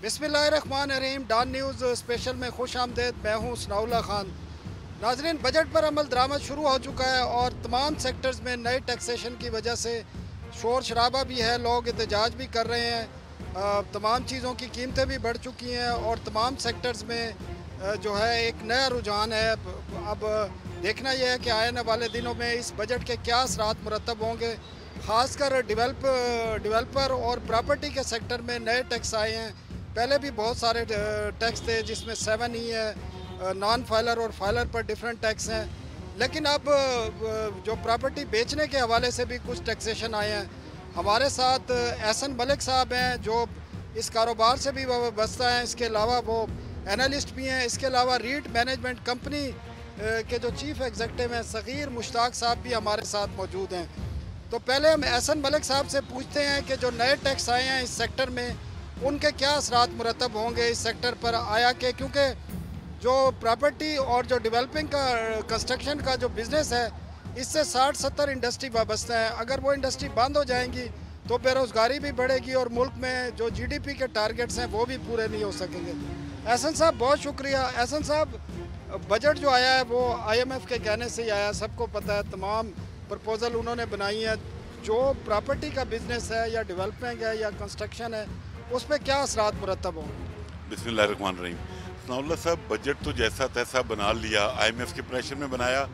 बिस्मिल्लाहिर्रहमानिर्रहीम। Don news special में खुश आमदेद। मैं हूँ सनाउल्लाह खान। नाजरीन, बजट पर अमल दरामद शुरू हो चुका है और तमाम सेक्टर्स में नए टैक्सेशन की वजह से शोर शराबा भी है, लोग एहतजाज भी कर रहे हैं। तमाम चीज़ों की कीमतें भी बढ़ चुकी हैं और तमाम सेक्टर्स में जो है एक नया रुझान है। अब देखना यह है कि आने वाले दिनों में इस बजट के क्या असरात मुरतब होंगे। ख़ासकर डेवलपर और प्रॉपर्टी के सेक्टर में नए टैक्स आए हैं। पहले भी बहुत सारे टैक्स थे जिसमें 7 ही है, नॉन फाइलर और फाइलर पर डिफरेंट टैक्स हैं। लेकिन अब जो प्रॉपर्टी बेचने के हवाले से भी कुछ टैक्सेशन आए हैं। हमारे साथ एहसन मलिक साहब हैं जो इस कारोबार से भी वाबस्ता हैं। इसके अलावा वो एनालिस्ट भी हैं। इसके अलावा रीट मैनेजमेंट कंपनी के जो चीफ़ एग्जीक्यूटिव हैं सग़ीर मुश्ताक साहब भी हमारे साथ मौजूद हैं। तो पहले हम एहसन मलिक साहब से पूछते हैं कि जो नए टैक्स आए हैं इस सेक्टर में उनके क्या असरात मुरतब होंगे इस सेक्टर पर। आया कि क्योंकि जो प्रॉपर्टी और जो डेवलपिंग का कंस्ट्रक्शन का जो बिज़नेस है इससे 60-70 इंडस्ट्री वाबस्ता है। अगर वो इंडस्ट्री बंद हो जाएंगी तो बेरोज़गारी भी बढ़ेगी और मुल्क में जो GDP के टारगेट्स हैं वो भी पूरे नहीं हो सकेंगे। एहसन साहब, बहुत शुक्रिया। एहसन साहब, बजट जो आया है वो IMF के कहने से ही आया, सबको पता है। तमाम प्रपोज़ल उन्होंने बनाई है। जो प्रॉपर्टी का बिज़नेस है या डेवलपमेंट है या कंस्ट्रक्शन है उस पर क्या असरात मुरतब होंगे? बिस्मिल्लाहिर्रहमानिर्रहीम। सनाउल्लाह साहब, बजट तो जैसा तैसा बना लिया, IMF के प्रेशर में बनाया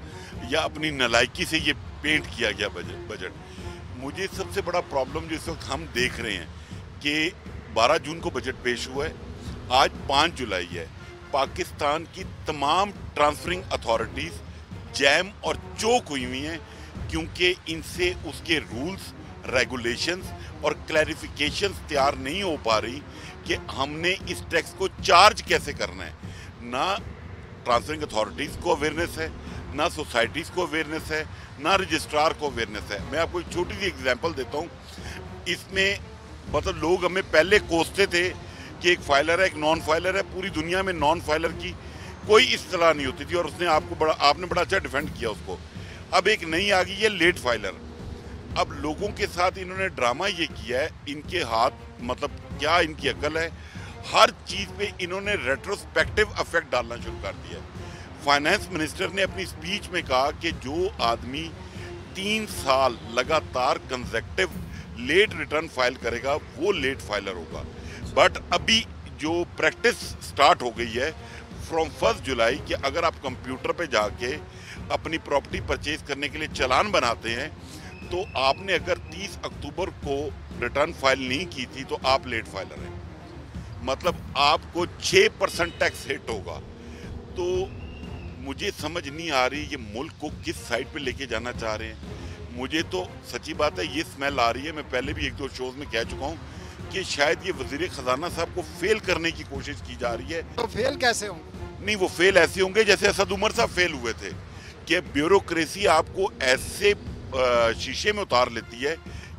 या अपनी नालायकी से ये पेंट किया गया बजट। मुझे सबसे बड़ा प्रॉब्लम जिस वक्त हम देख रहे हैं कि 12 जून को बजट पेश हुआ है, आज 5 जुलाई है। पाकिस्तान की तमाम ट्रांसफरिंग अथॉरिटीज़ जैम और चोक हुई हुई हैं क्योंकि इनसे उसके रूल्स, रेगुलेशंस और क्लैरिफिकेशंस तैयार नहीं हो पा रही कि हमने इस टैक्स को चार्ज कैसे करना है। ना ट्रांसफरिंग अथॉरिटीज़ को अवेयरनेस है, ना सोसाइटीज़ को अवेयरनेस है, ना रजिस्ट्रार को अवेयरनेस है। मैं आपको एक छोटी सी एग्जांपल देता हूँ। इसमें मतलब लोग हमें पहले कोसते थे कि एक फाइलर है, एक नॉन फाइलर है। पूरी दुनिया में नॉन फाइलर की कोई इस्तेलाह नहीं होती थी और उसने आपने बड़ा अच्छा डिफेंड किया उसको। अब एक नई आ गई है, लेट फाइलर। अब लोगों के साथ इन्होंने ड्रामा ये किया है, इनके हाथ मतलब क्या इनकी अकल है, हर चीज़ पे इन्होंने रेट्रोस्पेक्टिव इफेक्ट डालना शुरू कर दिया है। फाइनेंस मिनिस्टर ने अपनी स्पीच में कहा कि जो आदमी 3 साल लगातार कंसेक्टिव लेट रिटर्न फाइल करेगा वो लेट फाइलर होगा। बट अभी जो प्रैक्टिस स्टार्ट हो गई है फ्रॉम 1 जुलाई कि अगर आप कंप्यूटर पे जाके अपनी प्रॉपर्टी परचेज करने के लिए चालान बनाते हैं तो आपने अगर 30 अक्टूबर को रिटर्न फाइल नहीं की थी तो आप लेट फाइलर हैं। मतलब आपको 6% टैक्स हिट होगा। तो मुझे समझ नहीं आ रही ये मुल्क को किस साइड पे लेके जाना चाह रहे हैं। मुझे तो सच्ची बात है ये स्मेल आ रही है। मैं पहले भी 1-2 शोज में कह चुका हूँ कि शायद ये वजीर खजाना साहब को फेल करने की कोशिश की जा रही है। तो फेल कैसे होंगे? नहीं, वो फेल ऐसे होंगे जैसे असद उमर साहब फेल हुए थे कि ब्यूरोक्रेसी आपको ऐसे शीशे में उतार लेती है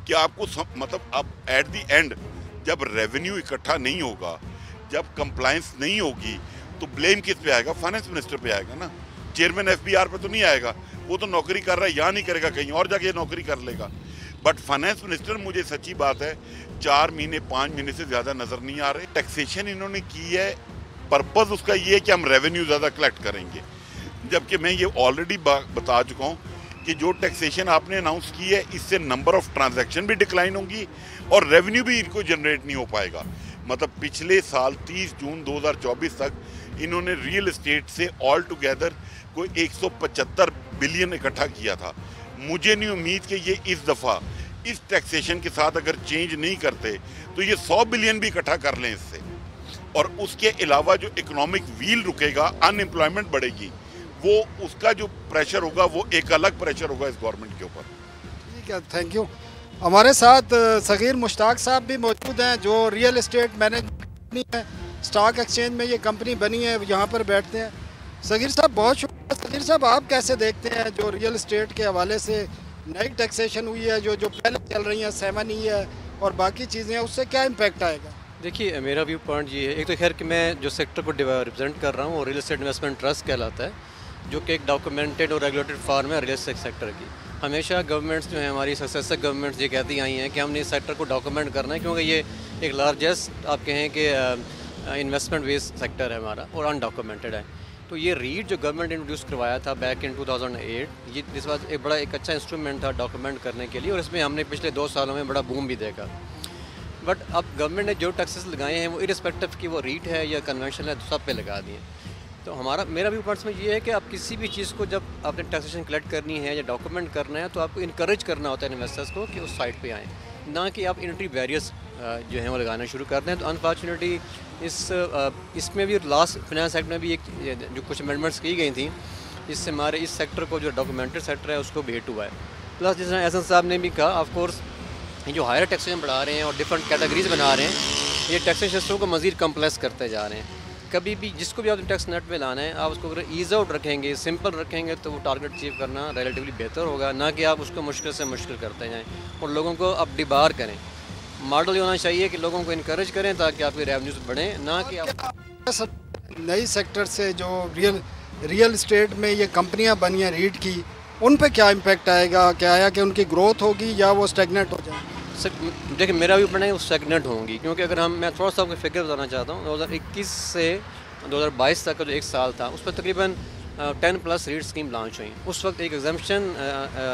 कि आपको मतलब अब एट द एंड जब रेवेन्यू इकट्ठा नहीं होगा, जब कंप्लायंस नहीं होगी तो ब्लेम किस पे आएगा? फाइनेंस मिनिस्टर पे आएगा ना। चेयरमैन FBR पे तो नहीं आएगा, वो तो नौकरी कर रहा है, यहाँ नहीं करेगा, कहीं और जाके नौकरी कर लेगा। बट फाइनेंस मिनिस्टर, मुझे सच्ची बात है 4 महीने 5 महीने से ज़्यादा नज़र नहीं आ रहे। टैक्सेशन इन्होंने की है, पर्पज़ उसका ये है कि हम रेवेन्यू ज़्यादा कलेक्ट करेंगे, जबकि मैं ये ऑलरेडी बता चुका हूँ कि जो टैक्सेशन आपने अनाउंस की है इससे नंबर ऑफ ट्रांजैक्शन भी डिक्लाइन होंगी और रेवेन्यू भी इनको जनरेट नहीं हो पाएगा। मतलब पिछले साल 30 जून 2024 तक इन्होंने रियल एस्टेट से ऑल टुगेदर कोई 175 बिलियन इकट्ठा किया था। मुझे नहीं उम्मीद कि ये इस दफ़ा इस टैक्सेशन के साथ अगर चेंज नहीं करते तो ये 100 बिलियन भी इकट्ठा कर लें इससे। और उसके अलावा जो इकोनॉमिक व्हील रुकेगा, अनएम्प्लॉयमेंट बढ़ेगी, वो उसका जो प्रेशर होगा वो एक अलग प्रेशर होगा इस गवर्नमेंट के ऊपर। ठीक है, थैंक यू। हमारे साथ सग़ीर मुश्ताक साहब भी मौजूद हैं जो रियल एस्टेट मैनेजमेंट कंपनी है, स्टॉक एक्सचेंज में ये कंपनी बनी है, यहाँ पर बैठते हैं। सग़ीर साहब, बहुत शुक्रिया। सग़ीर साहब, आप कैसे देखते हैं जो रियल एस्टेट के हवाले से नई टैक्सेशन हुई है, जो पहले चल रही है 7 ही है और बाकी चीज़ें हैं, उससे क्या इम्पेक्ट आएगा? देखिए, मेरा व्यू पॉइंट ये है, एक तो खैर कि मैं जो सेक्टर को रिप्रेजेंट कर रहा हूँ वो रियल एस्टेट इन्वेस्टमेंट ट्रस्ट कहलाता है, जो कि एक डॉक्यूमेंटेड और रेगुलेटेड फार्म है रियल एस्टेट सेक्टर की। हमेशा गवर्नमेंट्स जो है हमारी सक्सेसर गवर्नमेंट्स ये कहती आई हैं कि हमने इस सेक्टर को डॉक्यूमेंट करना है क्योंकि ये एक लार्जेस्ट आप कहें कि इन्वेस्टमेंट बेस्ड सेक्टर है हमारा और अनडॉक्यूमेंटेड है। तो ये रीट जो गवर्नमेंट इंट्रोड्यूस करवाया था बैक इन 2008, ये इस बात एक अच्छा इंस्ट्रूमेंट था डॉक्यूमेंट करने के लिए, और इसमें हमने पिछले 2 सालों में बड़ा बूम भी देखा। बट अब गवर्नमेंट ने जो टैक्सेस लगाए हैं वो इरिस्पेक्टिव कि वो रीट है या कन्वेंशन है, सब पे लगा दिए। तो मेरा भी पॉइंट्स में ये है कि आप किसी भी चीज़ को जब आपने टैक्सेशन कलेक्ट करनी है या डॉक्यूमेंट करना है तो आपको इनकरेज करना होता है इन्वेस्टर्स को कि उस साइट पे आएँ, ना कि आप एंट्री बैरियर्स जो हैं वो लगाना शुरू करते हैं। तो अनफॉर्चुनेटली इसमें भी लास्ट फाइनेंस एक्ट में भी जो कुछ अमेंडमेंट्स की गई थी, इससे हमारे इस सेक्टर को जो डॉक्यूमेंटेड सेक्टर है उसको भी हिट हुआ है। प्लस जिस तरह एहसन साहब ने भी कहा, ऑफ कोर्स ये जो हायर टैक्सेशन बढ़ा रहे हैं और डिफरेंट कैटेगरीज बना रहे हैं, ये टैक्सेशन सिस्टम को मज़ीद कम्प्लेक्स करते जा रहे हैं। कभी भी जिसको भी आपने टैक्स नेट में लाना है, आप उसको अगर ईज़ आउट रखेंगे, सिंपल रखेंगे, तो वो टारगेट अचीव करना रिलेटिवली बेहतर होगा, ना कि आप उसको मुश्किल से मुश्किल करते जाएँ और लोगों को अब डिबार करें। मॉडल ये होना चाहिए कि लोगों को इनकरेज करें ताकि आपके रेवेन्यूज बढ़ें, ना कि आप नई सेक्टर से जो रियल इस्टेट में ये कंपनियां बनी हैं रीट की, उन पे क्या इम्पेक्ट आएगा? क्या आया कि उनकी ग्रोथ होगी या वो स्टेगनेट हो जाए? देखिए, मेरा भी पढ़ना है वो स्टेगनेट होंगी, क्योंकि अगर मैं थोड़ा सा आपको फिगर बताना चाहता हूँ, 2021 से 2022 तक का जो 1 साल था उस पर तकरीबन 10+ रीट स्कीम लॉन्च हुई। उस वक्त एक एग्जाम्पशन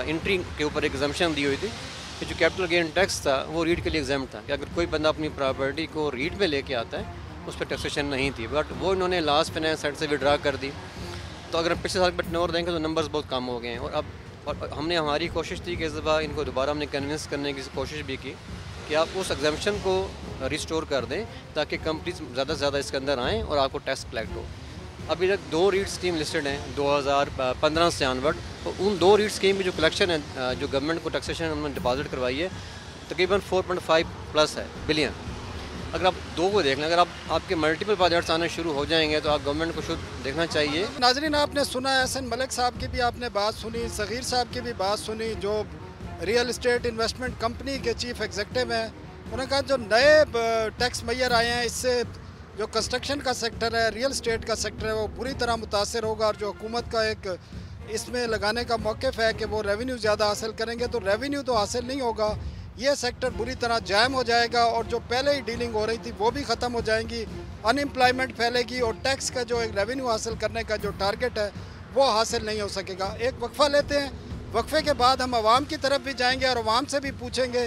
एंट्री के ऊपर एक एग्जाम्पशन दी हुई थी कि जो कैपिटल गेन टैक्स था वो रीट के लिए एग्जाम्प्ट था, कि अगर कोई बंदा अपनी प्रॉपर्टी को रीट में लेके आता है उस पर टैक्सेशन नहीं थी। बट वो इन्होंने लास्ट फाइनेंस एक्ट से विड्रा कर दी। तो अगर हम पिछले साल बट और देंगे तो नंबर्स बहुत कम हो गए हैं। और हमने हमारी कोशिश थी कि इस दफ़ा इनको दोबारा हमने कन्विंस करने की कोशिश भी की कि आप उस एग्जाम्पशन को रिस्टोर कर दें ताकि कंपनीज ज़्यादा से ज़्यादा इसके अंदर आएँ और आपको टैक्स कलेक्ट हो। अभी तक 2 रीट स्कीम लिस्टेड हैं 2015 से ऑनवर्ड, तो उन 2 रीट स्कीम में जो कलेक्शन है, जो गवर्नमेंट को टैक्सेशन उन्होंने डिपॉजिट करवाई है, तकरीबन 4.5+ है बिलियन। अगर आप 2 को देख लें, अगर आपके मल्टीपल प्रोजेक्ट्स आने शुरू हो जाएंगे तो आप गवर्नमेंट को शुरू देखना चाहिए। नाजरीन, आपने सुना एहसन मलिक साहब की भी आपने बात सुनी, सगीर साहब की भी बात सुनी, जो रियल इस्टेट इन्वेस्टमेंट कंपनी के चीफ एग्जीक्यूटिव हैं। उन्होंने कहा जो नए टैक्स मैयर आए हैं, इससे जो कंस्ट्रक्शन का सेक्टर है, रियल इस्टेट का सेक्टर है, वो बुरी तरह मुतासर होगा। और जो हुकूमत का एक इसमें लगाने का मौक़िफ़ है कि वो रेवेन्यू ज़्यादा हासिल करेंगे, तो रेवेन्यू तो हासिल नहीं होगा, ये सेक्टर बुरी तरह जैम हो जाएगा और जो पहले ही डीलिंग हो रही थी वो भी ख़त्म हो जाएंगी, अनएम्प्लॉयमेंट फैलेगी और टैक्स का जो एक रेवेन्यू हासिल करने का जो टारगेट है वो हासिल नहीं हो सकेगा। एक वक्फ़ा लेते हैं, वक्फ़े के बाद हम आवाम की तरफ भी जाएंगे और आवाम से भी पूछेंगे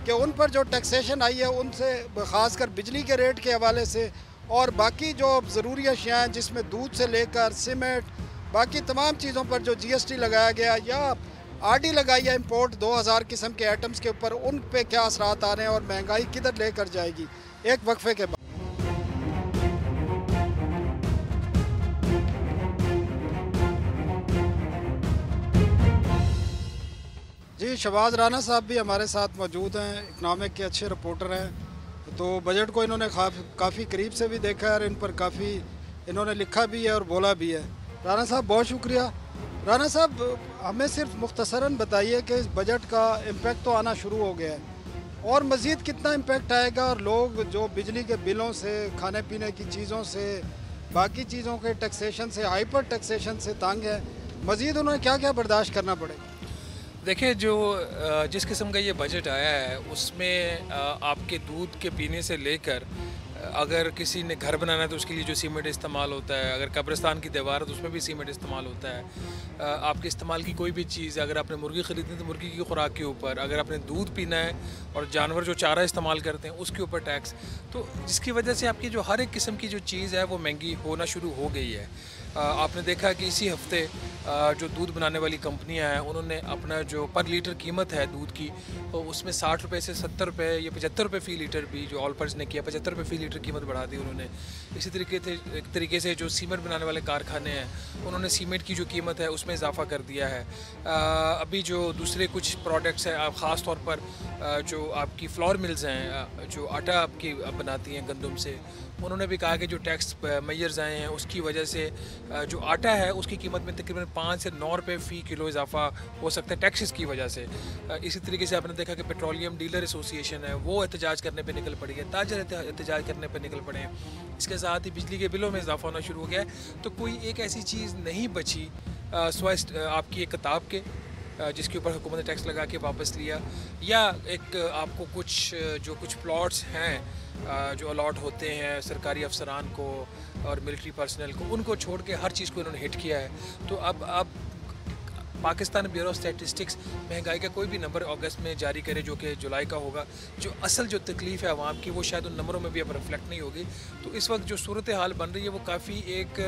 कि उन पर जो टैक्सेशन आई है उनसे, ख़ासकर बिजली के रेट के हवाले से और बाकी जो ज़रूरी अशिया हैं जिसमें दूध से लेकर सीमेंट, बाकी तमाम चीज़ों पर जो GST लगाया गया या RD लगाई है इम्पोर्ट 2000 किस्म के आइटम्स के ऊपर, उन पे क्या असरात आ रहे हैं और महंगाई किधर लेकर जाएगी। एक वक्फे के बाद जी, शहबाज राना साहब भी हमारे साथ मौजूद हैं, इकनॉमिक के अच्छे रिपोर्टर हैं। तो बजट को इन्होंने काफ़ी करीब से भी देखा है और इन पर काफ़ी इन्होंने लिखा भी है और बोला भी है। राना साहब बहुत शुक्रिया। राना साहब, हमें सिर्फ मुख्तसरन बताइए कि इस बजट का इम्पेक्ट तो आना शुरू हो गया है और मज़ीद कितना इम्पेक्ट आएगा, और लोग जो बिजली के बिलों से, खाने पीने की चीज़ों से, बाकी चीज़ों के टैक्सेशन से, हाइपर टैक्सेशन से तंग है, मज़ीद उन्हें क्या क्या बर्दाश्त करना पड़ेगा? देखिए, जो जिस किस्म का ये बजट आया है उसमें आपके दूध के पीने से लेकर, अगर किसी ने घर बनाना है तो उसके लिए जो सीमेंट इस्तेमाल होता है, अगर कब्रिस्तान की दीवार है तो उसमें भी सीमेंट इस्तेमाल होता है। आपके इस्तेमाल की कोई भी चीज़, अगर आपने मुर्गी ख़रीदनी है तो मुर्गी की खुराक के ऊपर, अगर आपने दूध पीना है और जानवर जो चारा इस्तेमाल करते हैं उसके ऊपर टैक्स, तो जिसकी वजह से आपकी जो हर एक किस्म की जो चीज़ है वो महंगी होना शुरू हो गई है। आपने देखा कि इसी हफ्ते जो दूध बनाने वाली कंपनियां हैं उन्होंने अपना जो पर लीटर कीमत है दूध की, तो उसमें 60 रुपये से 70 रुपये या 75 रुपये फ़ी लीटर भी, जो ऑल पर्स ने किया 75 रुपये फ़ी लीटर कीमत बढ़ा दी उन्होंने। इसी तरीके से जो सीमेंट बनाने वाले कारखाने हैं उन्होंने सीमेंट की जो कीमत है उसमें इजाफा कर दिया है। अभी जो दूसरे कुछ प्रोडक्ट्स हैं, ख़ास तौर पर जो आपकी फ्लोर मिल्स हैं जो आटा आपकी बनाती हैं गंदम से, उन्होंने भी कहा कि जो टैक्स मेजर्स आए हैं उसकी वजह से जो आटा है उसकी कीमत में तकरीबन 5 से 9 रुपये फ़ी किलो इजाफा हो सकता है टैक्सेस की वजह से। इसी तरीके से आपने देखा कि पेट्रोलियम डीलर एसोसिएशन है वो एहतजाज करने पे निकल पड़ी है, ताजर एहतजाज करने पे निकल पड़े हैं। इसके साथ ही बिजली के बिलों में इजाफा होना शुरू हो गया है। तो कोई एक ऐसी चीज़ नहीं बची सिवाय आपकी एक किताब के जिसके ऊपर हुकूमत ने टैक्स लगा के वापस लिया, या एक आपको कुछ प्लॉट्स हैं जो अलॉट होते हैं सरकारी अफसरान को और मिलिट्री पर्सनल को, उनको छोड़ के हर चीज़ को इन्होंने हिट किया है। तो अब पाकिस्तान ब्यूरो ऑफ स्टैटिस्टिक्स महंगाई का कोई भी नंबर अगस्त में जारी करे जो कि जुलाई का होगा, जो असल जो तकलीफ़ है आवाम की वो शायद उन नंबरों में भी अब रिफ्लेक्ट नहीं होगी। तो इस वक्त जो सूरत हाल बन रही है वो काफ़ी एक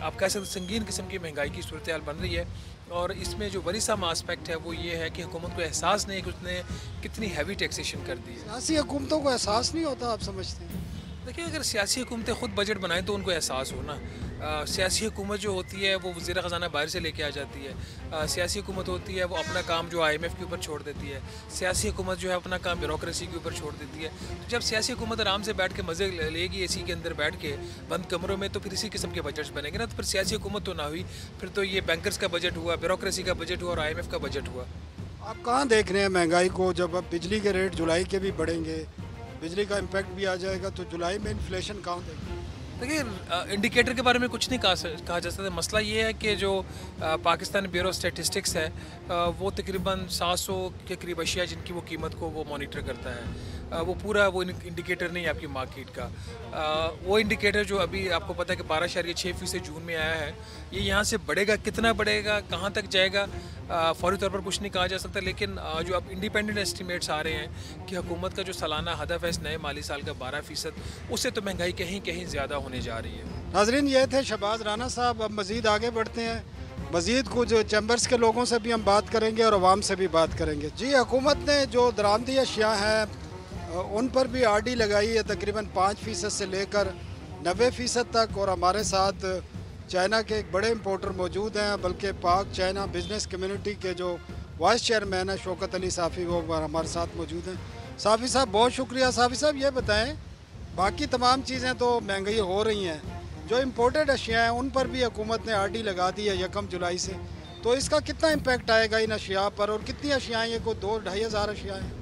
आप कह सकते संगीन किस्म की महंगाई की सूरत हाल बन रही है। और इसमें जो वरीसाम आस्पेक्ट है वो ये है कि हुकूमत को एहसास नहीं है कि उसने कितनी हैवी टैक्सेशन कर दी है। सियासी हुकूमतों को एहसास नहीं होता, आप समझते हैं? देखिए, अगर सियासी हुकूमतें खुद बजट बनाएं तो उनको एहसास हो ना। सियासी हुकूमत जो होती है वो वज़ीर ख़ज़ाना बाहर से लेके आ जाती है। सियासी हुकूमत होती है वो अपना काम जो IMF के ऊपर छोड़ देती है। सियासी हुकूमत जो है अपना काम ब्यूरोक्रेसी के ऊपर छोड़ देती है। तो जब सियासी हुकूमत आराम से बैठ के मज़े लेगी AC के अंदर बैठ के बंद कमरों में, तो फिर इसी किस्म के बजट्स बनेंगे ना। तो फिर सियासी हुकूमत तो ना हुई, फिर तो ये बैंकर्स का बजट हुआ, ब्यूरोक्रेसी का बजट हुआ और IMF का बजट हुआ। आप कहाँ देख रहे हैं महंगाई को? जब अब बिजली के रेट जुलाई के भी बढ़ेंगे, बिजली का इम्पैक्ट भी आ जाएगा, तो जुलाई में इन्फ्लेशन कहाँ देखें? देखिए, इंडिकेटर के बारे में कुछ नहीं कहा जा सकता। मसला ये है कि जो पाकिस्तान ब्यूरो स्टैटिस्टिक्स है वो तकरीबन 700 के करीब अशिया जिनकी वो कीमत को वो मॉनिटर करता है। वो पूरा वो इंडिकेटर नहीं है आपकी मार्केट का। वो इंडिकेटर जो अभी आपको पता है कि 12.6% जून में आया है, ये यहाँ से बढ़ेगा, कितना बढ़ेगा, कहाँ तक जाएगा, फौरी तौर पर कुछ नहीं कहा जा सकता। लेकिन जो अब इंडिपेंडेंट एस्टिमेट्स आ रहे हैं कि हुकूमत का जो सालाना हदफ है इस नए माली साल का 12%, उससे तो महंगाई कहीं कहीं ज़्यादा होने जा रही है। नाज़रीन, ये थे शहबाज राना साहब। अब मज़ीद आगे बढ़ते हैं, मज़ीद कुछ चैम्बर्स के लोगों से भी हम बात करेंगे और आवाम से भी बात करेंगे। जी, हुकूमत ने जो दरामदी अशिया हैं उन पर भी RD लगाई है तकरीबन 5% से लेकर 90% तक। और हमारे साथ चाइना के एक बड़े इंपोर्टर मौजूद हैं, बल्कि पाक चाइना बिज़नेस कम्युनिटी के जो वाइस चेयरमैन है शौकत अली साफ़ी, वो हमारे साथ मौजूद हैं। साफ़ी साहब, बहुत शुक्रिया। साफ़ी साहब, ये बताएं, बाकी तमाम चीज़ें तो महंगाई हो रही हैं, जो इम्पोर्टेड अशिया हैं उन पर भी हुकूमत ने RD लगा दी है 1 जुलाई से, तो इसका कितना इम्पैक्ट आएगा इन अशिया पर? और कितनी अशिया हैं? ये कोई 2-2.5 हज़ार अशिया हैं?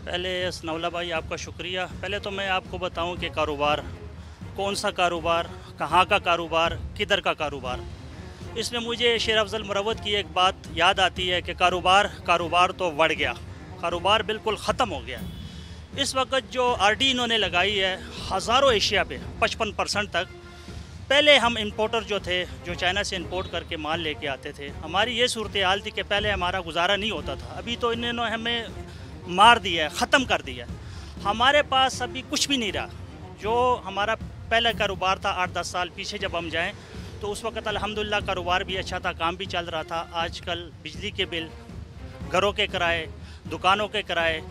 पहले सनाउल्लाह भाई आपका शुक्रिया। पहले तो मैं आपको बताऊं कि कारोबार, कौन सा कारोबार, कहाँ का कारोबार, किधर का कारोबार। इसमें मुझे शेर अफजल मुरवत की एक बात याद आती है कि कारोबार तो बढ़ गया, कारोबार बिल्कुल ख़त्म हो गया। इस वक्त जो RD इन्होंने लगाई है हज़ारों एशिया पे 55% तक। पहले हम इंपोर्टर जो थे, जो चाइना से इंपोर्ट करके माल लेके आते थे, हमारी ये सूरत हाल थी कि पहले हमारा गुजारा नहीं होता था। अभी तो इन्होंने हमें मार दिया है, ख़त्म कर दिया। हमारे पास अभी कुछ भी नहीं रहा। जो हमारा पहला कारोबार था 8-10 साल पीछे जब हम जाएं, तो उस वक्त अल्हम्दुलिल्लाह कारोबार भी अच्छा था, काम भी चल रहा था। आजकल बिजली के बिल, घरों के किराए, दुकानों के किराए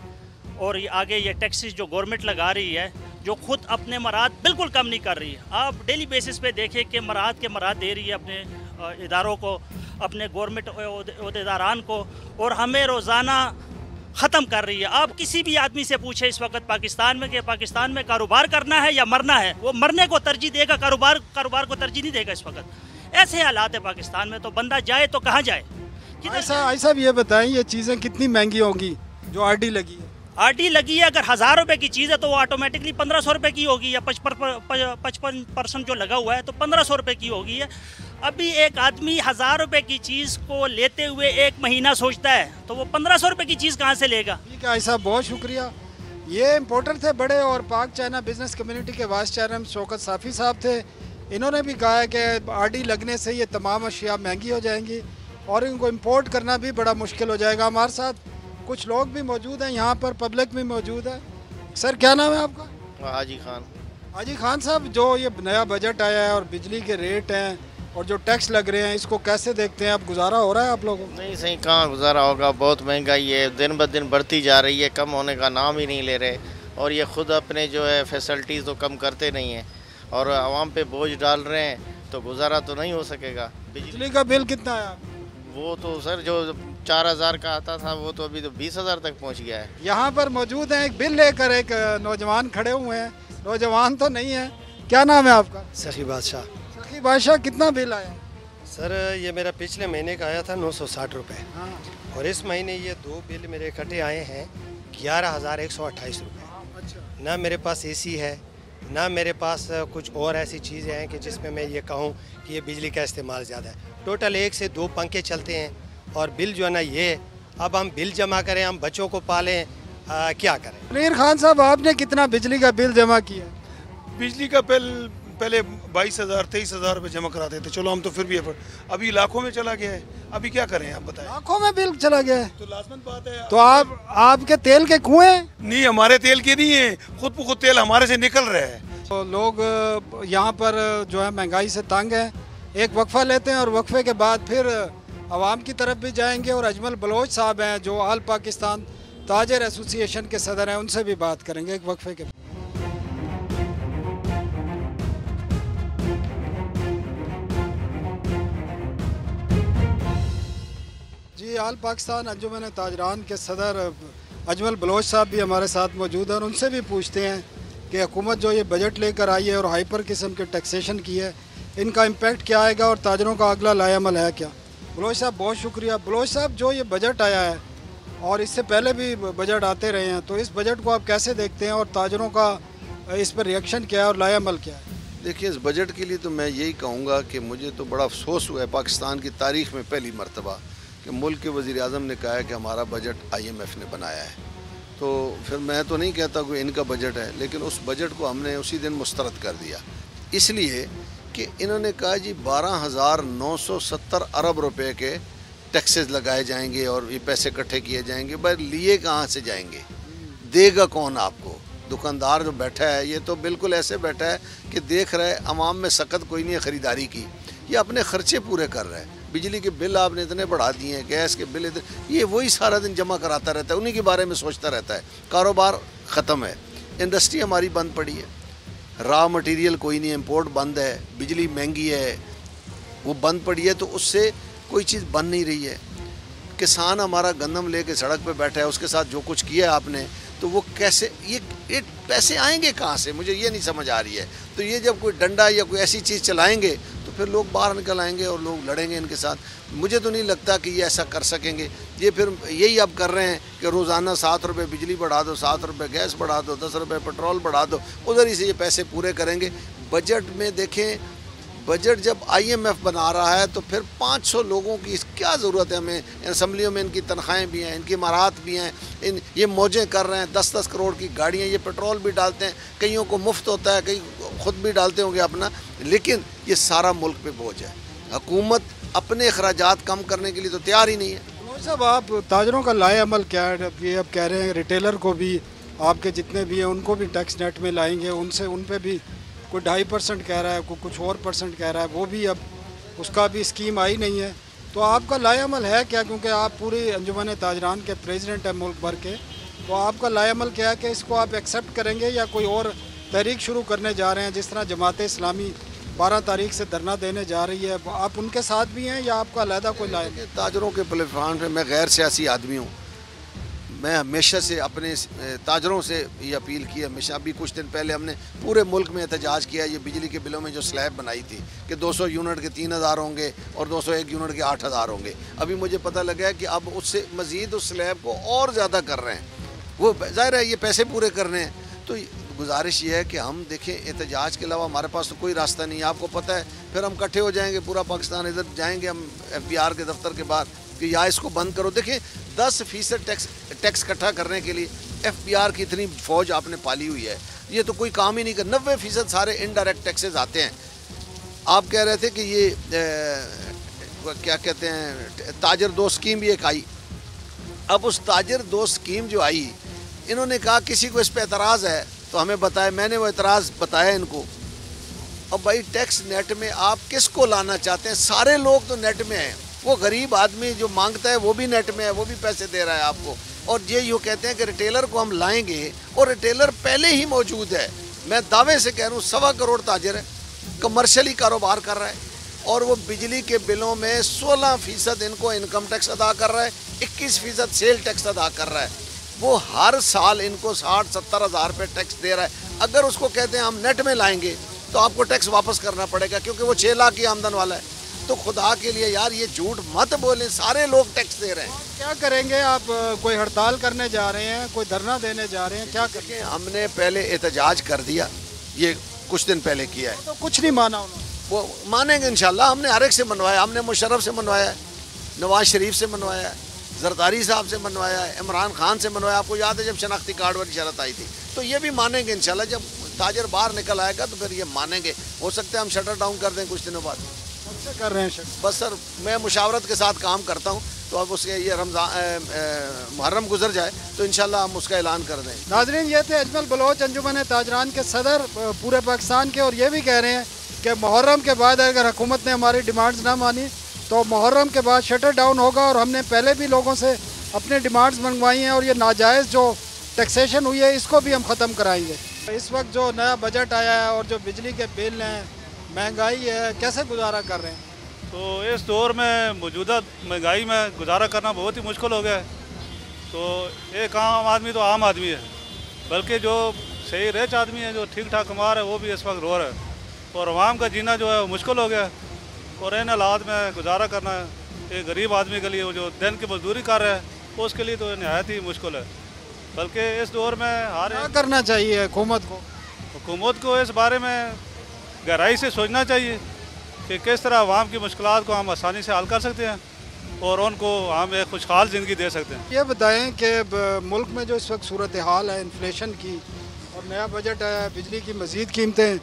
और ये आगे ये टैक्सेस जो गवर्नमेंट लगा रही है, जो खुद अपने मराद बिल्कुल कम नहीं कर रही है। आप डेली बेसिस पे देखें कि मराद दे रही है अपने इदारों को, अपने गवर्नमेंट अहदेदारान को, और हमें रोज़ाना ख़त्म कर रही है। आप किसी भी आदमी से पूछे इस वक्त पाकिस्तान में कि पाकिस्तान में कारोबार करना है या मरना है, वो मरने को तरजीह देगा, कारोबार को तरजीह नहीं देगा। इस वक्त ऐसे हालात है पाकिस्तान में, तो बंदा जाए तो कहाँ जाए? ऐसा ये बताएं, ये चीज़ें कितनी महंगी होंगी जो RD लगी है? RD लगी है, अगर 1000 रुपये की चीज़ है तो वो ऑटोमेटिकली 1500 रुपये की होगी, या 55% जो लगा हुआ है तो 1500 रुपये की होगी है। अभी एक आदमी 1000 रुपये की चीज़ को लेते हुए 1 महीना सोचता है, तो वो 1500 रुपये की चीज़ कहाँ से लेगा? ठीक है साहब, बहुत शुक्रिया। ये इंपोर्टर थे बड़े, और पाक चाइना बिज़नेस कम्युनिटी के वाइस चेयरमैन शौकत साफ़ी साहब थे। इन्होंने भी कहा है कि RD लगने से ये तमाम अशिया महंगी हो जाएंगी और इनको इम्पोर्ट करना भी बड़ा मुश्किल हो जाएगा। हमारे साथ कुछ लोग भी मौजूद हैं, यहाँ पर पब्लिक भी मौजूद है। सर, क्या नाम है आपका? हाजी खान। हाजी खान साहब, जो ये नया बजट आया है और बिजली के रेट हैं और जो टैक्स लग रहे हैं, इसको कैसे देखते हैं? अब गुजारा हो रहा है आप लोगों को? नहीं, सही कहाँ गुजारा होगा, बहुत महंगाई है, दिन ब दिन बढ़ती जा रही है, कम होने का नाम ही नहीं ले रहे। और ये खुद अपने जो है फैसिलिटीज़ तो कम करते नहीं हैं और आवाम पे बोझ डाल रहे हैं, तो गुजारा तो नहीं हो सकेगा। बिजली का बिल कितना है? वो तो सर जो 4000 का आता था वो तो अभी तो 20,000 तक पहुंच गया है। यहाँ पर मौजूद हैं, एक बिल लेकर एक नौजवान खड़े हुए हैं। नौजवान तो नहीं है, क्या नाम है आपका? सखी बादशाह। सखी बादशाह, कितना बिल आया? सर, ये मेरा पिछले महीने का आया था 960 रुपये, और इस महीने ये 2 बिल मेरे इकट्ठे आए हैं 11,128 रुपये। अच्छा। ना मेरे पास AC है, ना मेरे पास कुछ और ऐसी चीज़ें हैं कि जिसमें मैं ये कहूँ कि ये बिजली का इस्तेमाल ज़्यादा है। टोटल 1 से 2 पंखे चलते हैं और बिल जो है ना ये है। अब हम बिल जमा करें, हम बच्चों को पालें, क्या करें? मुनीर खान साहब, आपने कितना बिजली का बिल जमा किया? बिजली का बिल पहले 22,000 23,000 रुपये जमा कराते थे, चलो हम तो फिर भी अभी लाखों में चला गया है। अभी क्या करें आप बताएं? लाखों में बिल चला गया है तो लाजमन बात है। तो आपके तेल के कुएं? नहीं, हमारे तेल के नहीं है, खुद ब खुद तेल हमारे से निकल रहा है। तो लोग यहाँ पर जो है महंगाई से तंग है। एक वक्फा लेते हैं और वक्फे के बाद फिर आवाम की तरफ भी जाएंगे और अजमल बलोच साहब हैं जो ऑल पाकिस्तान ताजर एसोसिएशन के सदर हैं, उनसे भी बात करेंगे एक वक्फे के बाद। जी, ऑल पाकिस्तान अंजुमन ताजरान के सदर अजमल बलोच साहब भी हमारे साथ मौजूद हैं और उनसे भी पूछते हैं कि हुकूमत जो ये बजट लेकर आई है और हाइपर किस्म के टैक्सेशन की है, इनका इम्पेक्ट क्या आएगा और ताजरों का अगला लाएअमल है क्या। बलोच साहब बहुत शुक्रिया। बलोच साहब, जो ये बजट आया है और इससे पहले भी बजट आते रहे हैं, तो इस बजट को आप कैसे देखते हैं और ताजरों का इस पर रिएक्शन क्या है और लाएअमल क्या है? देखिए, इस बजट के लिए तो मैं यही कहूँगा कि मुझे तो बड़ा अफसोस हुआ है पाकिस्तान की तारीख़ में पहली मरतबा कि मुल्क के वज़ीर-ए-आज़म ने कहा है कि हमारा बजट IMF ने बनाया है। तो फिर मैं तो नहीं कहता कि इनका बजट है, लेकिन उस बजट को हमने उसी दिन मुस्तरद कर दिया, इसलिए कि इन्होंने कहा जी 12,970 अरब रुपए के टैक्सेस लगाए जाएंगे और ये पैसे इकट्ठे किए जाएंगे। भाई लिए कहाँ से जाएंगे, देगा कौन आपको? दुकानदार जो बैठा है ये तो बिल्कुल ऐसे बैठा है कि देख रहा है अवाम में सकत कोई नहीं है ख़रीदारी की, ये अपने ख़र्चे पूरे कर रहा है। बिजली के बिल आपने इतने बढ़ा दिए हैं, गैस के बिल इतने, ये वही सारा दिन जमा कराता रहता है, उन्हीं के बारे में सोचता रहता है। कारोबार ख़त्म है, इंडस्ट्री हमारी बंद पड़ी है, रॉ मटेरियल कोई नहीं, इंपोर्ट बंद है, बिजली महंगी है, वो बंद पड़ी है, तो उससे कोई चीज़ बन नहीं रही है। किसान हमारा गंदम लेके सड़क पे बैठा है, उसके साथ जो कुछ किया है आपने, तो वो कैसे, ये पैसे आएंगे कहाँ से, मुझे ये नहीं समझ आ रही है। तो ये जब कोई डंडा या कोई ऐसी चीज़ चलाएंगे तो फिर लोग बाहर निकल आएंगे और लोग लड़ेंगे इनके साथ। मुझे तो नहीं लगता कि ये ऐसा कर सकेंगे। ये फिर यही अब कर रहे हैं कि रोज़ाना 7 रुपये बिजली बढ़ा दो, 7 रुपये गैस बढ़ा दो, 10 रुपये पेट्रोल बढ़ा दो, उधर ही से ये पैसे पूरे करेंगे। बजट में देखें, बजट जब IMF बना रहा है तो फिर 500 लोगों की क्या ज़रूरत है हमें? असम्बलियों में इनकी तनख्वाहें भी हैं, इनकी इमारात भी हैं, ये मौजें कर रहे हैं, 10-10 करोड़ की गाड़ियाँ, ये पेट्रोल भी डालते हैं, कईयों को मुफ्त होता है, कई ख़ुद भी डालते होंगे अपना, लेकिन ये सारा मुल्क पे बोझ है। हुकूमत अपने अखराजात कम करने के लिए तो तैयार ही नहीं है। साहब, आप ताजरों का लाएअमल क्या है? ये अब कह रहे हैं रिटेलर को भी, आपके जितने भी हैं उनको भी टैक्स नेट में लाएंगे, उनसे उन पर भी कोई 2.5% कह रहा है, कोई कुछ और % कह रहा है, वो भी अब उसका भी स्कीम आई नहीं है। तो आपका लाएअमल है क्या? क्योंकि आप पूरी अंजुमन ताजरान के प्रेसिडेंट हैं मुल्क भर के, तो आपका लाएअमल क्या है कि इसको आप एक्सेप्ट करेंगे या कोई और तहरीक शुरू करने जा रहे हैं? जिस तरह जमात इस्लामी 12 तारीख से धरना देने जा रही है, आप उनके साथ भी हैं या आपका अलहदा कोई लाएगा? ताजरों के प्लेटफार्म पर मैं गैर सियासी आदमी हूँ, मैं हमेशा से अपने ताजरों से ये अपील की है हमेशा। अभी कुछ दिन पहले हमने पूरे मुल्क में एहतजाज किया, ये बिजली के बिलों में जो स्लैब बनाई थी कि 200 यूनिट के 3,000 होंगे और 201 यूनिट के 8,000 होंगे। अभी मुझे पता लगा है कि अब उससे मज़ीद उस स्लैब को और ज़्यादा कर रहे हैं, वो ज़ाहिर है ये पैसे पूरे करने हैं। तो गुजारिश ये है कि हम देखें, एहतजाज के अलावा हमारे पास तो कोई रास्ता नहीं है। आपको पता है, फिर हम इकट्ठे हो जाएंगे, पूरा पाकिस्तान इधर जाएंगे हम FBR के दफ्तर के बाहर कि या इसको बंद करो। देखिए 10% टैक्स इकट्ठा करने के लिए FBR की इतनी फ़ौज आपने पाली हुई है, ये तो कोई काम ही नहीं कर। 90% सारे इनडायरेक्ट टैक्सेस आते हैं। आप कह रहे थे कि ये क्या कहते हैं, ताजर दोस्त स्कीम भी एक आई। अब उस ताजर दोस्त स्कीम जो आई, इन्होंने कहा किसी को इस पर एतराज़ है तो हमें बताए, मैंने वो एतराज़ बताया इनको। अब भाई टैक्स नेट में आप किसको लाना चाहते हैं? सारे लोग तो नेट में हैं, वो गरीब आदमी जो मांगता है वो भी नेट में है, वो भी पैसे दे रहा है आपको। और ये यूँ कहते हैं कि रिटेलर को हम लाएंगे, और रिटेलर पहले ही मौजूद है। मैं दावे से कह रहा हूँ 1.25 करोड़ ताजर है, कमर्शियली कारोबार कर रहा है, और वो बिजली के बिलों में 16% इनको इनकम टैक्स अदा कर रहा है, 21% सेल टैक्स अदा कर रहा है। वो हर साल इनको 60-70 हज़ार रुपये टैक्स दे रहा है। अगर उसको कहते हैं हम नेट में लाएंगे तो आपको टैक्स वापस करना पड़ेगा, क्योंकि वो 6 लाख की आमदन वाला है। तो खुदा के लिए यार ये झूठ मत बोलें, सारे लोग टैक्स दे रहे हैं। क्या करेंगे आप? कोई हड़ताल करने जा रहे हैं, कोई धरना देने जा रहे हैं, क्या करेंगे? हमने पहले एहतजाज कर दिया, ये कुछ दिन पहले किया है। तो कुछ नहीं माना उन्होंने? वो मानेंगे इंशाल्लाह। हमने हर एक से मनवाया, हमने मुशर्रफ से मनवाया है, नवाज शरीफ से मनवाया है, जरदारी साहब से मनवाया है, इमरान खान से मनवाया। आपको याद है जब शनाख्ती कार्ड वाली शरत आई थी, तो ये भी मानेंगे इंशाल्लाह। जब ताजर बाहर निकल आएगा तो फिर ये मानेंगे। हो सकता है हम शटर डाउन कर दें कुछ दिनों बाद। कब से कर रहे हैं? बस सर, मैं मुशावरत के साथ काम करता हूँ, तो अब उसके ये रमज़ान मुहर्रम गुजर जाए तो इंशाल्लाह हम उसका ऐलान कर दें। नाज़रीन, ये थे अजमल बलोच अंजुमन ताजरान के सदर पूरे पाकिस्तान के, और ये भी कह रहे हैं कि मुहर्रम के बाद अगर हुकूमत ने हमारी डिमांड्स ना मानी तो मुहर्रम के बाद शटर डाउन होगा। और हमने पहले भी लोगों से अपने डिमांड्स मंगवाई हैं, और ये नाजायज़ जो टैक्सेशन हुई है इसको भी हम ख़त्म कराएंगे। इस वक्त जो नया बजट आया है और जो बिजली के बिल हैं, महंगाई है, कैसे गुजारा कर रहे हैं? तो इस दौर में मौजूदा महंगाई में गुजारा करना बहुत ही मुश्किल हो गया है। तो एक आम आदमी तो आम आदमी है, बल्कि जो सही रिच आदमी है, जो ठीक ठाक कमा रहा है, वो भी इस वक्त रो रहा है। और आवाम का जीना जो है मुश्किल हो गया है। और इन हालात में गुजारा करना एक गरीब आदमी के लिए, वो जो दिन की मजदूरी कर रहा है, उसके लिए तो नहायत ही मुश्किल है। बल्कि इस दौर में क्या करना चाहिए हुकूमत को? हुकूमत को इस बारे में गहराई से सोचना चाहिए कि किस तरह आवाम की मुश्किलात को हम आसानी से हल कर सकते हैं और उनको हम एक खुशहाल ज़िंदगी दे सकते हैं। ये बताएं कि मुल्क में जो इस वक्त सूरत हाल है इन्फ्लेशन की, और नया बजट है, बिजली की मज़ीद कीमतें,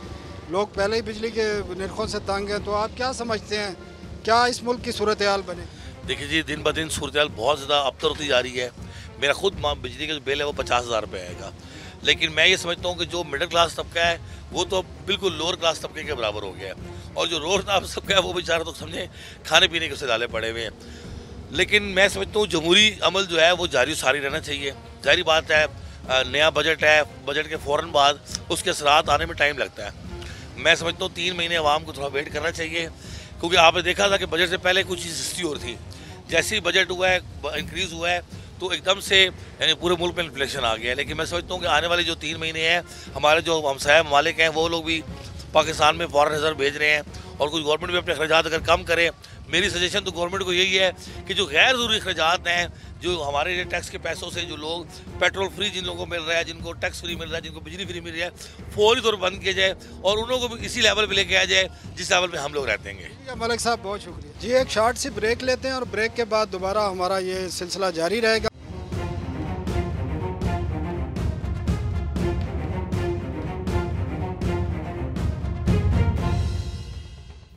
लोग पहले ही बिजली के निर्खों से तंग हैं, तो आप क्या समझते हैं क्या इस मुल्क की सूरत हाल बने? देखिए जी, दिन ब दिन सूरत हाल बहुत ज़्यादा अबतर होती जा रही है। मेरा खुद बिजली का जो बिल है वो 50,000 रुपये आएगा, लेकिन मैं ये समझता हूँ कि जो मिडिल क्लास तबका है वो तो बिल्कुल लोअर क्लास तबके के बराबर हो गया है, और जो लोअर क्लास तबका है वो बेचारा तो समझे खाने पीने के उससे डाले पड़े हुए हैं। लेकिन मैं समझता हूँ जमहूरी अमल जो है वो जारी सारी रहना चाहिए। जारी बात है, नया बजट है, बजट के फ़ौरन बाद उसके असरात आने में टाइम लगता है। मैं समझता हूँ 3 महीने आवाम को थोड़ा वेट करना चाहिए, क्योंकि आपने देखा था कि बजट से पहले कुछ चीज़ सस्ती और थी। जैसे ही बजट हुआ है, इंक्रीज़ हुआ है, तो एकदम से यानी पूरे मुल्क में इन्फ्लेशन आ गया है। लेकिन मैं समझता हूँ कि आने वाले जो 3 महीने हैं, हमारे जो हमसाया ममालिक हैं वो लोग भी पाकिस्तान में फॉरेन रिजर्व भेज रहे हैं, और कुछ गवर्नमेंट भी अपने अखराजात अगर कम करे, मेरी सजेशन तो गवर्नमेंट को यही है कि जो गैर ज़रूरी अखराजात हैं, जो हमारे टैक्स के पैसों से जो लोग पेट्रोल फ्री जिन लोगों को मिल रहा है, जिनको टैक्स फ्री मिल रहा है, जिनको बिजली फ्री मिल रही है, फौरी तौर पर बंद किया जाए और उन लोगों को भी इसी लेवल पे लेके आया जाए जिस लेवल पे हम लोग रहते हैं। मलिक साहब बहुत शुक्रिया जी। एक शॉर्ट सी ब्रेक लेते हैं और ब्रेक के बाद दोबारा हमारा ये सिलसिला जारी रहेगा।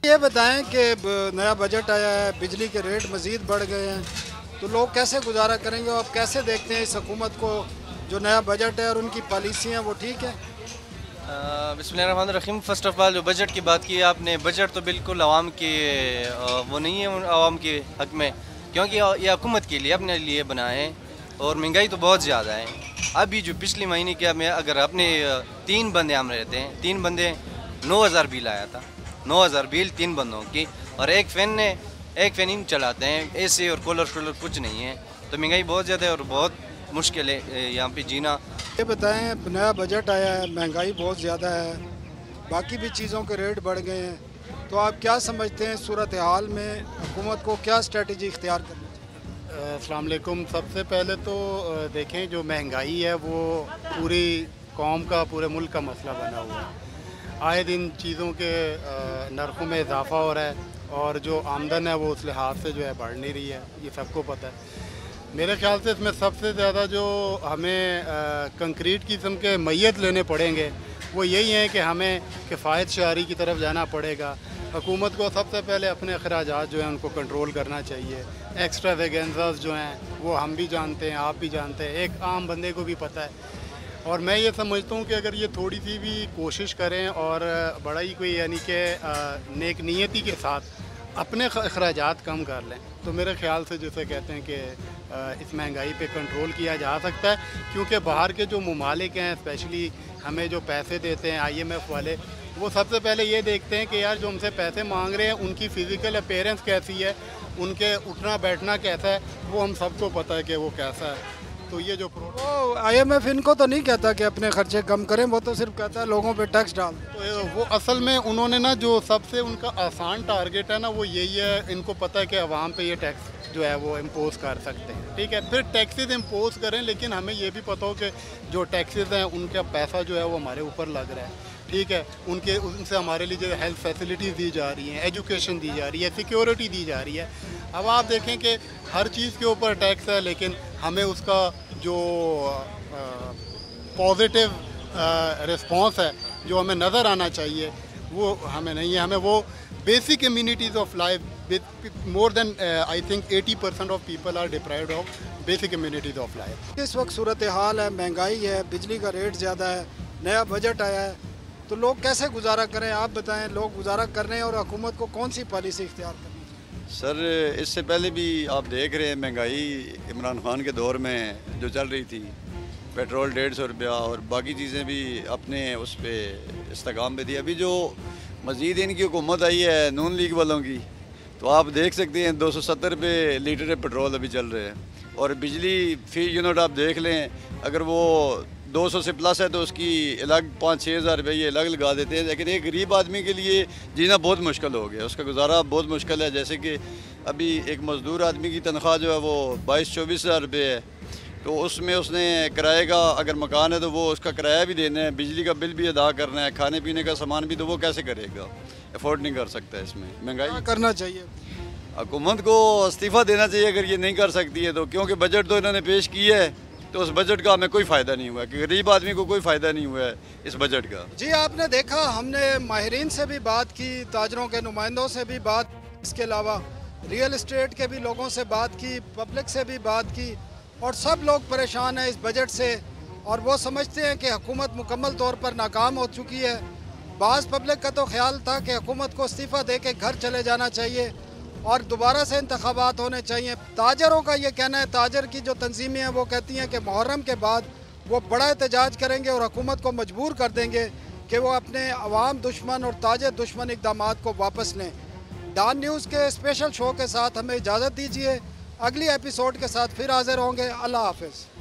ये बताएं कि नया बजट आया है, बिजली के रेट मज़ीद बढ़ गए हैं, तो लोग कैसे गुजारा करेंगे? और आप कैसे देखते हैं इस हुकूमत को, जो नया बजट है और उनकी पॉलिसी हैं वो ठीक है? बिस्मिल्लाहिर्रहमानिर्रहीम। फ़र्स्ट ऑफ ऑल जो बजट की बात की आपने, बजट तो बिल्कुल आवाम की वो नहीं है, आवाम के हक़ में, क्योंकि ये हुकूमत के लिए अपने लिए बनाए हैं, और महंगाई तो बहुत ज़्यादा है। अभी जो पिछले महीने क्या, मैं अगर अपने 3 बंदे हम रहते हैं, 3 बंदे 9,000 बिल आया था, 9,000 बिल 3 बंदों की, और एक फ़ैन ही चलाते हैं, एसी और कूलर कुछ नहीं है। तो महंगाई बहुत ज़्यादा है और बहुत मुश्किल है यहाँ पे जीना। ये बताएं, नया बजट आया है, महंगाई बहुत ज़्यादा है, बाकी भी चीज़ों के रेट बढ़ गए हैं, तो आप क्या समझते हैं सूरत हाल में हुकूमत को क्या स्ट्रेटजी इख्तियार करनी चाहिए? अस्सलाम वालेकुम। सबसे पहले तो देखें, जो महंगाई है वो पूरी कौम का, पूरे मुल्क का मसला बना हुआ है। आए दिन चीज़ों के नरखों में इजाफा हो रहा है, और जो आमदन है वो उस लिहाज से जो है बढ़ नहीं रही है, ये सबको पता है। मेरे ख्याल से इसमें सबसे ज़्यादा जो हमें कंक्रीट किस्म के मैयत लेने पड़ेंगे वो यही है कि हमें किफ़ायत शहरी की तरफ जाना पड़ेगा। हुकूमत को सबसे पहले अपने अखराजात जो हैं उनको कंट्रोल करना चाहिए। एक्स्ट्रा वेगेंजास जो हैं वो हम भी जानते हैं, आप भी जानते हैं, एक आम बंदे को भी पता है। और मैं ये समझता हूँ कि अगर ये थोड़ी सी भी कोशिश करें और बड़ा ही कोई यानी कि नेक नीयती के साथ अपने अखराजात कम कर लें, तो मेरे ख़्याल से जैसे कहते हैं कि इस महंगाई पे कंट्रोल किया जा सकता है। क्योंकि बाहर के जो ममालिक हैं, स्पेशली हमें जो पैसे देते हैं IMF वाले, वो सबसे पहले ये देखते हैं कि यार जो हमसे पैसे मांग रहे हैं उनकी फ़िज़िकल अपीयरेंस कैसी है, उनके उठना बैठना कैसा है, वो हम सबको पता है कि वो कैसा है। तो ये जो IMF इनको तो नहीं कहता कि अपने खर्चे कम करें, वो तो सिर्फ कहता है लोगों पे टैक्स डाल। तो वो असल में उन्होंने ना जो सबसे उनका आसान टारगेट है ना वो यही है, इनको पता है कि आवाम पे ये टैक्स जो है वो इम्पोज कर सकते हैं, ठीक है, फिर टैक्सेस इम्पोज करें, लेकिन हमें ये भी पता हो कि जो टैक्सेस हैं उनका पैसा जो है वो हमारे ऊपर लग रहा है, ठीक है, उनसे हमारे लिए जो हेल्थ फैसिलिटीज़ दी जा रही हैं, एजुकेशन दी जा रही है, सिक्योरिटी दी जा रही है। अब आप देखें कि हर चीज़ के ऊपर टैक्स है, लेकिन हमें उसका जो पॉजिटिव रिस्पॉन्स है जो हमें नज़र आना चाहिए वो हमें नहीं है। हमें वो basic immunities of life more than I think 80% of people are deprived of basic immunities of life. इस वक्त सूरत हाल है, महंगाई है, बिजली का रेट ज़्यादा है, नया बजट आया है, तो लोग कैसे गुजारा करें? आप बताएं, लोग गुजारा कर रहे हैं और हुकूमत को कौन सी पॉलिसी इख्तियार करनी चाहिए? सर, इससे पहले भी आप देख रहे हैं महंगाई इमरान खान के दौर में जो चल रही थी, पेट्रोल 150 रुपया और बाकी चीज़ें भी अपने उस पर इस्तेकाम पे थी। अभी जो मज़ीद इनकी हुकूमत आई है नून लीग वालों की, तो आप देख सकते हैं 270 रुपये लीटर पेट्रोल अभी चल रहे हैं और बिजली फी यूनिट आप देख लें, अगर वो 200 से प्लस है तो उसकी अलग 5-6 हज़ार रुपये ये अलग लगा देते हैं। लेकिन एक गरीब आदमी के लिए जीना बहुत मुश्किल हो गया, उसका गुजारा बहुत मुश्किल है। जैसे कि अभी एक मज़दूर आदमी की तनख्वाह जो है वो 22-24 हज़ार रुपये है, तो उसमें उसने किराए का अगर मकान है तो वो उसका किराया भी देना है, बिजली का बिल भी अदा करना है, खाने पीने का सामान भी, तो वो कैसे करेगा? अफोर्ड नहीं कर सकता। इसमें महंगाई करना चाहिए, हुकूमत को इस्तीफ़ा देना चाहिए अगर ये नहीं कर सकती है तो, क्योंकि बजट तो इन्होंने पेश किया है तो उस बजट का हमें कोई फ़ायदा नहीं हुआ, कि गरीब आदमी को कोई फ़ायदा नहीं हुआ है इस बजट का। जी, आपने देखा, हमने माहिरीन से भी बात की, ताजरों के नुमाइंदों से भी बात, इसके अलावा रियल इस्टेट के भी लोगों से बात की, पब्लिक से भी बात की, और सब लोग परेशान हैं इस बजट से और वो समझते हैं कि हुकूमत मुकम्मल तौर पर नाकाम हो चुकी है। बाज़ पब्लिक का तो ख्याल था कि हुकूमत को इस्तीफ़ा दे के घर चले जाना चाहिए और दोबारा से इंतखाबात होने चाहिए। ताजरों का ये कहना है, ताजर की जो तंजीमें हैं वो कहती हैं कि मुहर्रम के बाद वो बड़ा एहतजाज करेंगे और हुकूमत को मजबूर कर देंगे कि वो अपने अवाम दुश्मन और ताजर दुश्मन इक़दामात को वापस लें। डॉन न्यूज़ के स्पेशल शो के साथ हमें इजाज़त दीजिए, अगली एपिसोड के साथ फिर हाजिर होंगे। अल्लाह हाफ़िज़।